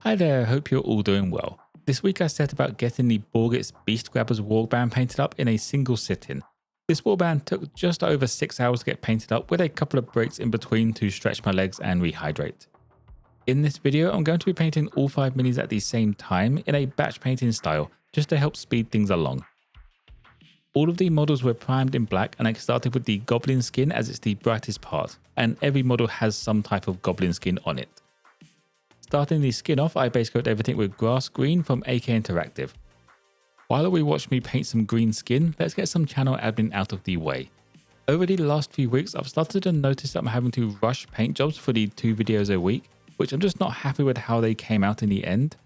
Hi there, hope you're all doing well. This week I set about getting the Borgit's Beastgrabbaz warband painted up in a single sitting. This warband took just over 6 hours to get painted up with a couple of breaks in between to stretch my legs and rehydrate. In this video I'm going to be painting all 5 minis at the same time in a batch painting style just to help speed things along. All of the models were primed in black and I started with the goblin skin as it's the brightest part, and every model has some type of goblin skin on it. Starting the skin off, I base coat everything with grass green from AK Interactive. While we watch me paint some green skin, let's get some channel admin out of the way. Over the last few weeks, I've started to notice that I'm having to rush paint jobs for the 2 videos a week, which I'm just not happy with how they came out in the end.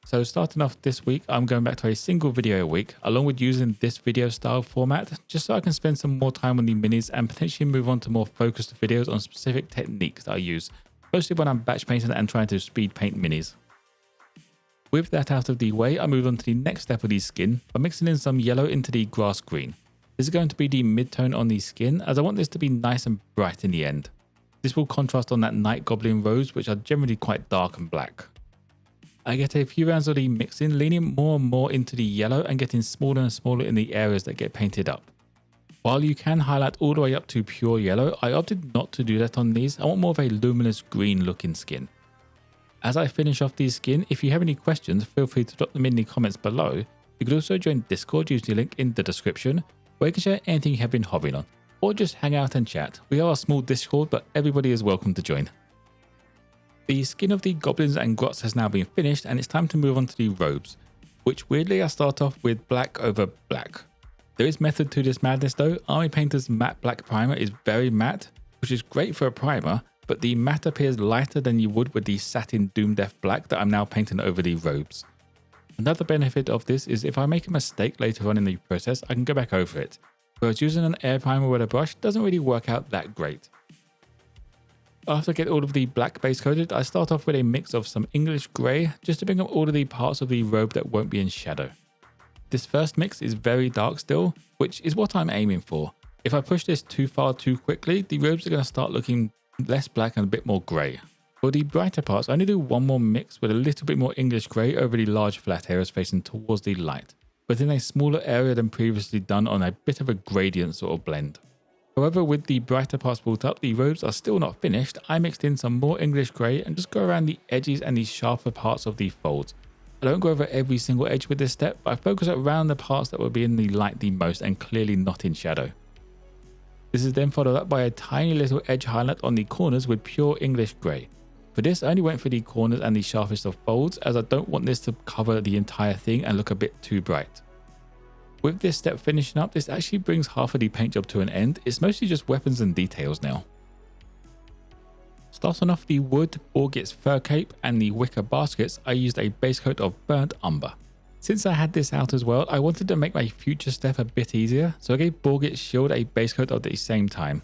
So starting off this week, I'm going back to a single video a week, along with using this video style format, just so I can spend some more time on the minis and potentially move on to more focused videos on specific techniques that I use, mostly when I'm batch painting and trying to speed paint minis. With that out of the way, I move on to the next step of the skin by mixing in some yellow into the grass green. This is going to be the mid-tone on the skin, as I want this to be nice and bright in the end. This will contrast on that night goblin rose, which are generally quite dark and black. I get a few rounds of the mixing, leaning more and more into the yellow and getting smaller and smaller in the areas that get painted up. While you can highlight all the way up to pure yellow, I opted not to do that on these. I want more of a luminous green looking skin. As I finish off these skin, if you have any questions, feel free to drop them in the comments below. You could also join Discord using the link in the description, where you can share anything you have been hobbying on, or just hang out and chat. We are a small Discord, but everybody is welcome to join. The skin of the goblins and grots has now been finished, and it's time to move on to the robes, which weirdly I start off with black over black. There is method to this madness though. Army Painter's matte black primer is very matte, which is great for a primer, but the matte appears lighter than you would with the satin Doom Death black that I'm now painting over the robes. Another benefit of this is if I make a mistake later on in the process, I can go back over it, whereas using an air primer with a brush doesn't really work out that great. After I get all of the black base coated, I start off with a mix of some English grey just to bring up all of the parts of the robe that won't be in shadow. This first mix is very dark still, which is what I'm aiming for. If I push this too far too quickly, the robes are going to start looking less black and a bit more grey. For the brighter parts, I only do one more mix with a little bit more English grey over the large flat areas facing towards the light, but in a smaller area than previously done on a bit of a gradient sort of blend. However, with the brighter parts built up, the robes are still not finished. I mixed in some more English grey and just go around the edges and the sharper parts of the folds. I don't go over every single edge with this step, but I focus around the parts that will be in the light the most and clearly not in shadow. This is then followed up by a tiny little edge highlight on the corners with pure English grey. For this I only went for the corners and the sharpest of folds, as I don't want this to cover the entire thing and look a bit too bright. With this step finishing up, this actually brings half of the paint job to an end. It's mostly just weapons and details now. Starting off the wood, Borgit's fur cape and the wicker baskets, I used a base coat of burnt umber. Since I had this out as well, I wanted to make my future step a bit easier, so I gave Borgit's shield a base coat at the same time.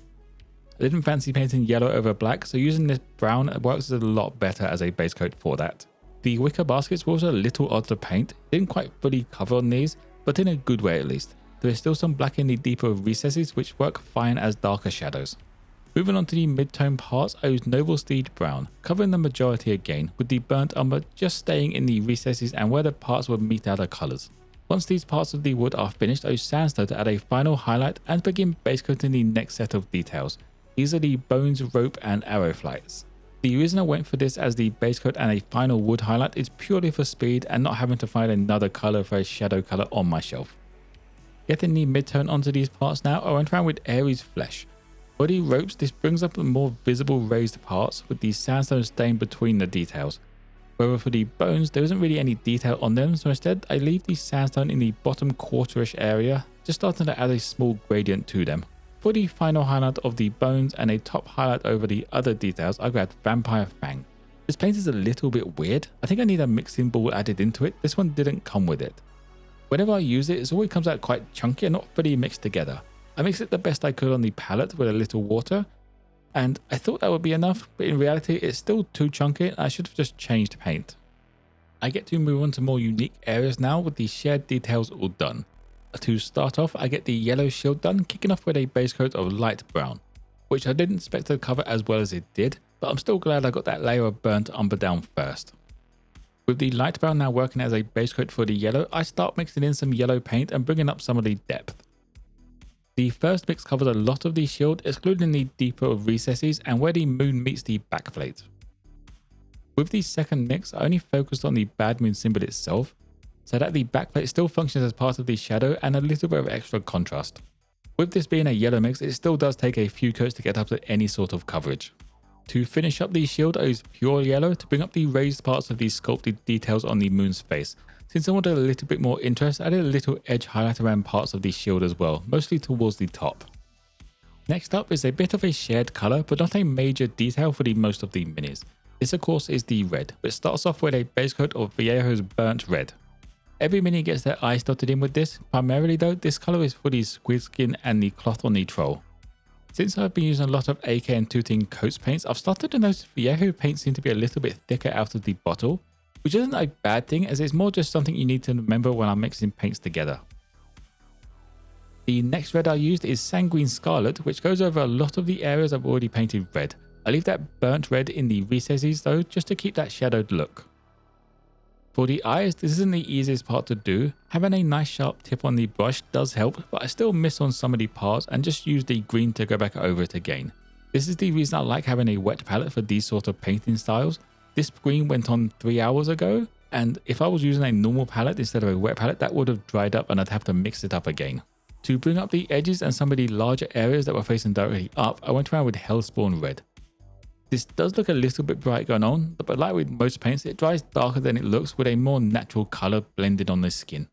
I didn't fancy painting yellow over black, so using this brown works a lot better as a base coat for that. The wicker baskets were also a little odd to paint, didn't quite fully cover on these, but in a good way at least. There is still some black in the deeper recesses which work fine as darker shadows. Moving on to the mid-tone parts, I used Noble Steed brown, covering the majority again, with the burnt umber just staying in the recesses and where the parts would meet other colours. Once these parts of the wood are finished, I use Sandstone to add a final highlight and begin base coating the next set of details. These are the bones, rope and arrow flights. The reason I went for this as the base coat and a final wood highlight is purely for speed and not having to find another colour for a shadow colour on my shelf. Getting the mid-tone onto these parts now, I went around with Ares flesh. For the ropes, this brings up the more visible raised parts with the sandstone staying between the details. However, for the bones, there isn't really any detail on them, so instead I leave the sandstone in the bottom quarterish area, just starting to add a small gradient to them. For the final highlight of the bones and a top highlight over the other details, I grabbed Vampire Fang. This paint is a little bit weird. I think I need a mixing ball added into it. This one didn't come with it. Whenever I use it, it always comes out quite chunky and not fully mixed together. I mixed it the best I could on the palette with a little water, and I thought that would be enough, but in reality it's still too chunky and I should have just changed paint. I get to move on to more unique areas now with the shared details all done. To start off, I get the yellow shield done, kicking off with a base coat of light brown, which I didn't expect to cover as well as it did, but I'm still glad I got that layer of burnt umber down first. With the light brown now working as a base coat for the yellow, I start mixing in some yellow paint and bringing up some of the depth. The first mix covers a lot of the shield, excluding the deeper recesses and where the moon meets the backplate. With the second mix, I only focused on the bad moon symbol itself, so that the backplate still functions as part of the shadow and a little bit of extra contrast. With this being a yellow mix, it still does take a few coats to get up to any sort of coverage. To finish up the shield, I used pure yellow to bring up the raised parts of the sculpted details on the moon's face. Since I wanted a little bit more interest, I did a little edge highlight around parts of the shield as well, mostly towards the top. Next up is a bit of a shared colour, but not a major detail for the most of the minis. This of course is the red, which starts off with a base coat of Vallejo's burnt red. Every mini gets their eyes dotted in with this. Primarily though, this colour is for the squid skin and the cloth on the troll. Since I've been using a lot of AK and Tooting coats paints, I've started to notice Vallejo paints seem to be a little bit thicker out of the bottle, which isn't a bad thing as it's more just something you need to remember when I'm mixing paints together. The next red I used is Sanguine Scarlet, which goes over a lot of the areas I've already painted red. I leave that burnt red in the recesses though, just to keep that shadowed look. For the eyes, this isn't the easiest part to do. Having a nice sharp tip on the brush does help, but I still miss on some of the parts and just use the green to go back over it again. This is the reason I like having a wet palette for these sort of painting styles. This green went on 3 hours ago, and if I was using a normal palette instead of a wet palette, that would have dried up and I'd have to mix it up again. To bring up the edges and some of the larger areas that were facing directly up, I went around with Hellspawn Red. This does look a little bit bright going on, but like with most paints, it dries darker than it looks with a more natural colour blended on the skin.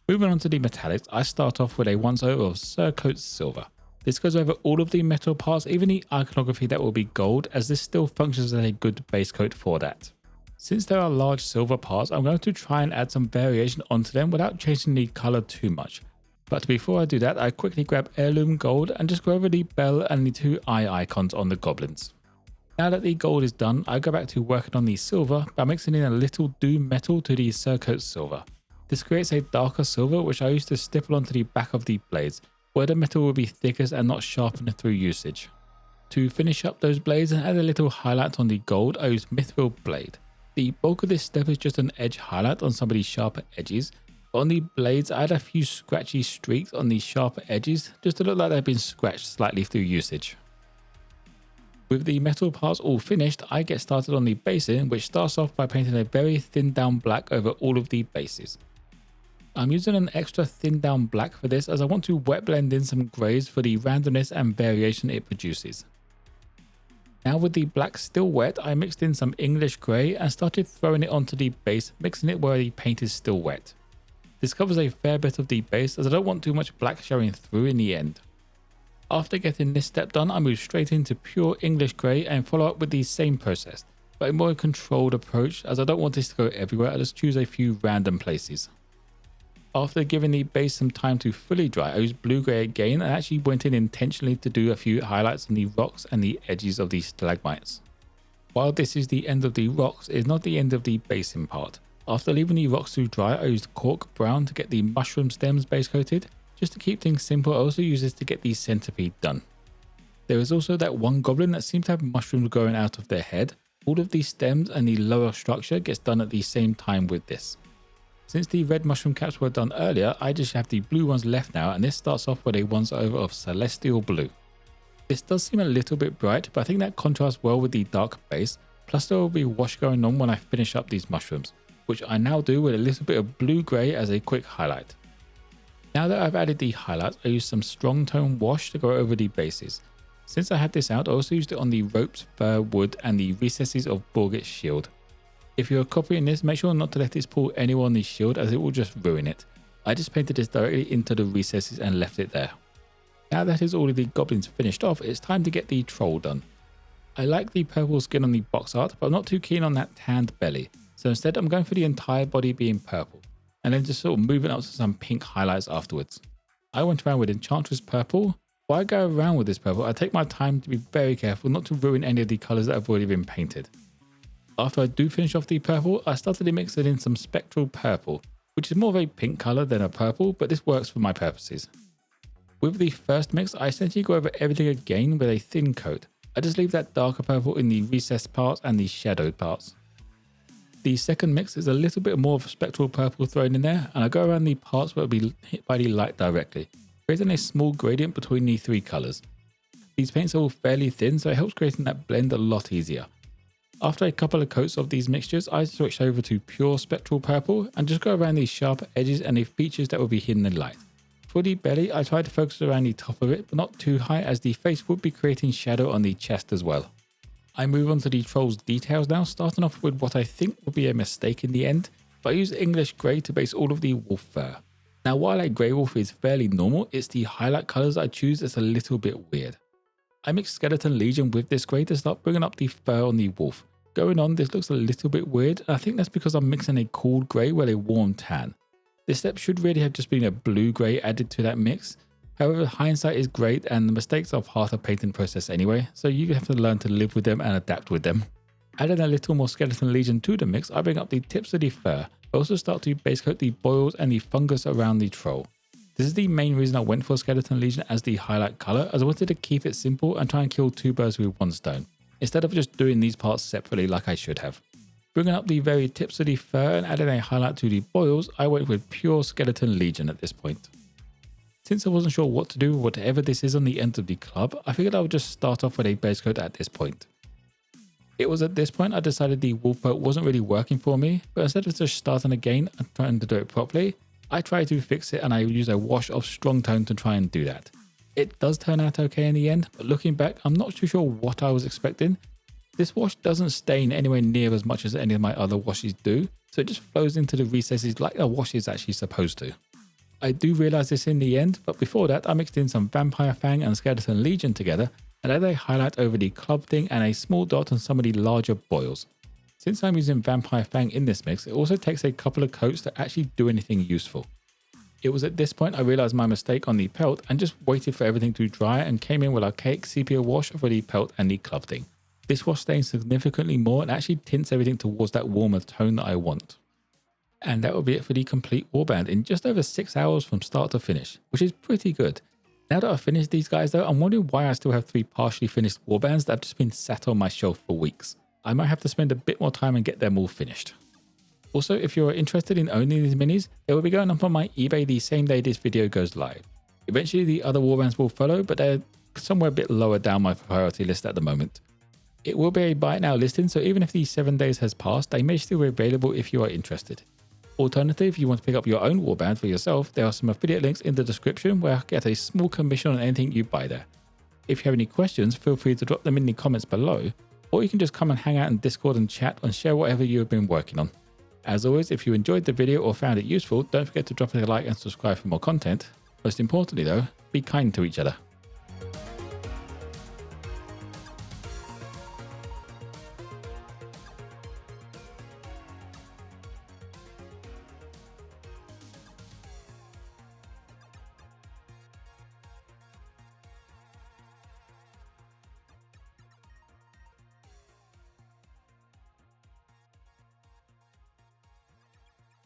Moving on to the metallics, I start off with a once over of Surcoat Silver. This goes over all of the metal parts, even the iconography that will be gold, as this still functions as a good base coat for that. Since there are large silver parts, I'm going to try and add some variation onto them without changing the colour too much. But before I do that, I quickly grab Heirloom Gold and just go over the bell and the 2 eye icons on the goblins. Now that the gold is done, I go back to working on the silver by mixing in a little Doom Metal to the Surcoat Silver. This creates a darker silver which I use to stipple onto the back of the blades, where the metal will be thickest and not sharpened through usage. To finish up those blades and add a little highlight on the gold, I use Mithril Blade. The bulk of this step is just an edge highlight on some of the sharper edges, but on the blades I add a few scratchy streaks on the sharper edges just to look like they've been scratched slightly through usage. With the metal parts all finished, I get started on the basing, which starts off by painting a very thin down black over all of the bases. I'm using an extra thin down black for this as I want to wet blend in some greys for the randomness and variation it produces. Now with the black still wet, I mixed in some English grey and started throwing it onto the base, mixing it where the paint is still wet. This covers a fair bit of the base as I don't want too much black showing through in the end. After getting this step done, I move straight into pure English grey and follow up with the same process, but a more controlled approach as I don't want this to go everywhere. I just choose a few random places. After giving the base some time to fully dry, I used blue grey again and actually went in intentionally to do a few highlights on the rocks and the edges of the stalagmites. While this is the end of the rocks, it is not the end of the basing part. After leaving the rocks to dry, I used cork brown to get the mushroom stems base coated. Just to keep things simple, I also use this to get the centipede done. There is also that one goblin that seems to have mushrooms growing out of their head. All of these stems and the lower structure gets done at the same time with this. Since the red mushroom caps were done earlier, I just have the blue ones left now, and this starts off with a once over of Celestial Blue. This does seem a little bit bright, but I think that contrasts well with the dark base, plus there will be wash going on when I finish up these mushrooms, which I now do with a little bit of blue grey as a quick highlight. Now that I've added the highlights, I use some strong tone wash to go over the bases. Since I had this out, I also used it on the ropes, fur, wood and the recesses of Borgit's shield. If you're copying this, make sure not to let this pull anywhere on the shield as it will just ruin it. I just painted this directly into the recesses and left it there. Now that is all of the goblins finished off, it's time to get the troll done. I like the purple skin on the box art, but I'm not too keen on that tanned belly, so instead I'm going for the entire body being purple, and then just sort of moving up to some pink highlights afterwards. I went around with Enchantress Purple. While I go around with this purple, I take my time to be very careful not to ruin any of the colours that have already been painted. After I do finish off the purple, I started to mix it in some Spectral Purple, which is more of a pink colour than a purple, but this works for my purposes. With the first mix, I essentially go over everything again with a thin coat. I just leave that darker purple in the recessed parts and the shadowed parts. The second mix is a little bit more of spectral purple thrown in there, and I go around the parts where it will be hit by the light directly, creating a small gradient between the three colours. These paints are all fairly thin, so it helps creating that blend a lot easier. After a couple of coats of these mixtures, I switch over to pure spectral purple and just go around the sharper edges and the features that will be hidden in light. For the belly, I try to focus around the top of it, but not too high, as the face would be creating shadow on the chest as well. I move on to the troll's details now, starting off with what I think will be a mistake in the end, but I use English grey to base all of the wolf fur. Now while a grey wolf is fairly normal, it's the highlight colours I choose that's a little bit weird. I mix Skeleton Legion with this grey to start bringing up the fur on the wolf. Going on, this looks a little bit weird, and I think that's because I'm mixing a cool grey with a warm tan. This step should really have just been a blue grey added to that mix. However, hindsight is great and the mistakes are part of the painting process anyway, so you have to learn to live with them and adapt with them. Adding a little more Skeleton Legion to the mix, I bring up the tips of the fur. I also start to base coat the boils and the fungus around the troll. This is the main reason I went for Skeleton Legion as the highlight colour, as I wanted to keep it simple and try and kill two birds with one stone, instead of just doing these parts separately like I should have. Bringing up the very tips of the fur and adding a highlight to the boils, I went with pure Skeleton Legion at this point. Since I wasn't sure what to do with whatever this is on the end of the club, I figured I would just start off with a base coat at this point. It was at this point I decided the wolf coat wasn't really working for me, but instead of just starting again and trying to do it properly, I tried to fix it and I used a wash of strong tone to try and do that. It does turn out okay in the end, but looking back, I'm not too sure what I was expecting. This wash doesn't stain anywhere near as much as any of my other washes do, so it just flows into the recesses like a wash is actually supposed to. I do realise this in the end, but before that I mixed in some Vampire Fang and Skeleton Legion together and added a highlight over the club thing and a small dot on some of the larger boils. Since I'm using Vampire Fang in this mix, it also takes a couple of coats to actually do anything useful. It was at this point I realised my mistake on the pelt and just waited for everything to dry and came in with archaic sepia wash for the pelt and the club thing. This wash stains significantly more and actually tints everything towards that warmer tone that I want. And that will be it for the complete warband in just over 6 hours from start to finish, which is pretty good. Now that I've finished these guys though, I'm wondering why I still have 3 partially finished warbands that have just been sat on my shelf for weeks. I might have to spend a bit more time and get them all finished. Also, if you're interested in owning these minis, they will be going up on my eBay the same day this video goes live. Eventually the other warbands will follow, but they're somewhere a bit lower down my priority list at the moment. It will be a buy it now listing, so even if the 7 days has passed, they may still be available if you are interested. Alternatively, if you want to pick up your own warband for yourself, there are some affiliate links in the description where I get a small commission on anything you buy there. If you have any questions, feel free to drop them in the comments below, or you can just come and hang out in Discord and chat and share whatever you have been working on. As always, if you enjoyed the video or found it useful, don't forget to drop a like and subscribe for more content. Most importantly though, be kind to each other.